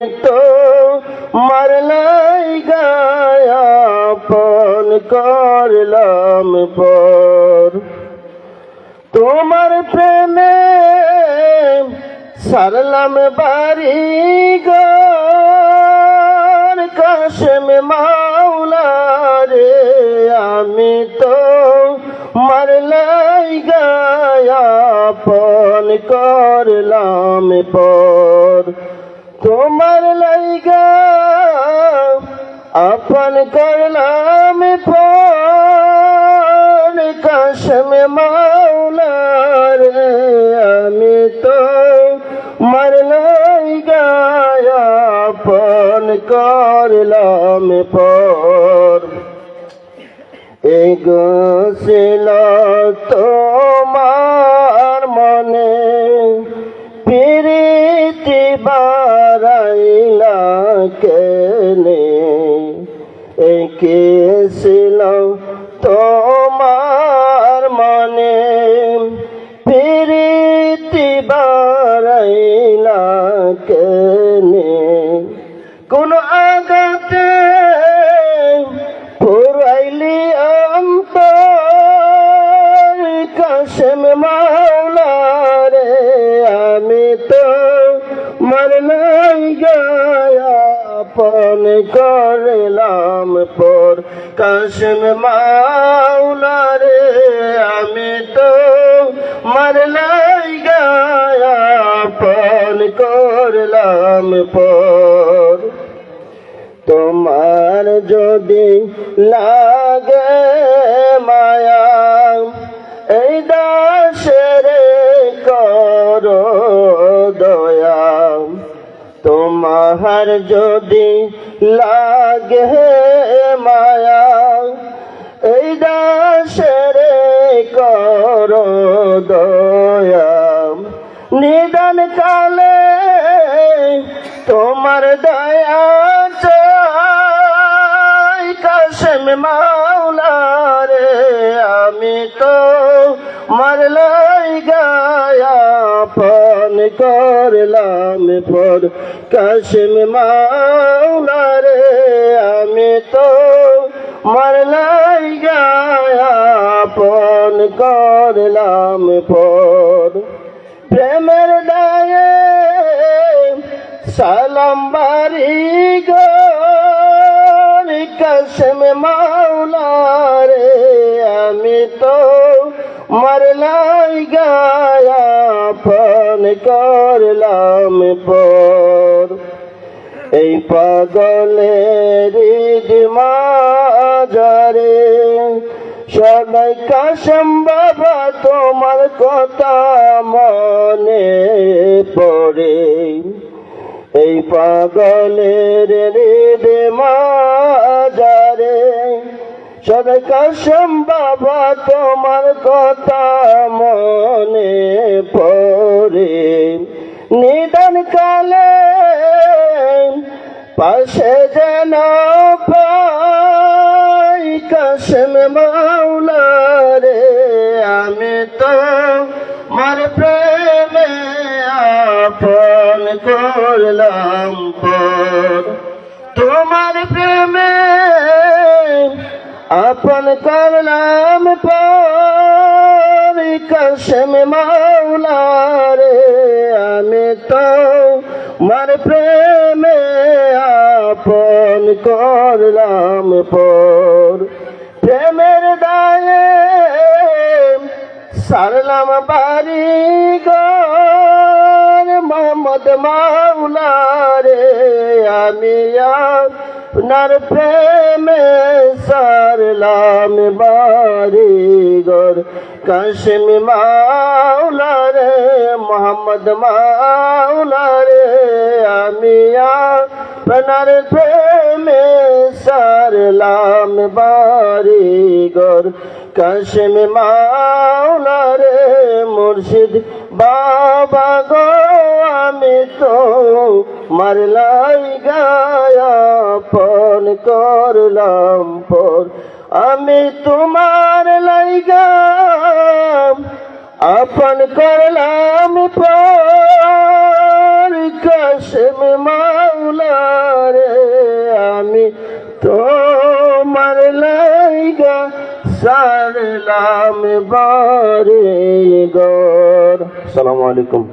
তো মারলাই গায়াপন করলাম পর তোমার প্রেমে সারলাম বাড়ি ঘর কাশেম মাওলা রে আমি তো মারলাই গায়াপন করলাম পর তোমার লাইগা আপন করলাম পর কাশেম মাওলা রে আমি তো মার লাইগা আপন করলাম পর এগোছিল তোমার মনে প্রীতি বাড়াইলা কেনে এঁকেছিল তোমার মনে প্রীতি বাড়াইলা কেনে কোন আঘাতে পুরাইলি অন্তর কাশেম মাওলা রে আমি তো মারলাই গায়াপন করলাম পর কাশেম মাওলা রে আমি তো মারলাই গায়াপন করলাম পর তোমার যদি লাগে মায়া এই দাসের করো দয়া তোমার যদি লাগে মায়া এই দাসের করো দয়া নিদান কালে তোমার দয়া চাই কাশেম মাওলা রে আমি তো মারলাই গায়াপন করলাম পর কাশেম মাওলা রে আমি তো মারলাই গায়াপন করলাম পর প্রেমের দায়ে সালাম বাড়ি ঘর কাশেম মাওলা রে আমি তো মারলাই গায়াপন করলাম পর এই পাগলের মাজারে সবাই কাশেম বাবা তোমার কথা মনে পড়ে এই পাগলের মাজারে সবাই কাশেম বাবা তোমার কথা মনে পড়ে নিদান কালে পাশে যেন পাই কাশেম মাওলা রে আমি তো মার প্রেমে আপন করলাম পর তোমার প্রেমে আপন করলাম পর কাশেম মাওলা রে আমি তো মার প্রেমে আপন করলাম পর প্রেমের দায়ে সারলাম বাড়ি ঘর মোহাম্মদ মাওলা রে আমি আপনার প্রেমে সারলাম বাড়ি ঘর কাশেম মাওলা রে মোহাম্মদ মাওলা রে আমি আপনার প্রেমে সারলাম বাড়ি ঘর কাশেম মাওলা রে মুর্শিদ বাবা গো আমি তো মারলাই গায়াপন করলাম পর আমি তোমার লাইগা আপন করলাম পর কাশেম মাওলা রে আমি তোমার লাইগা সারলাম বারে গর। আসসালামু আলাইকুম।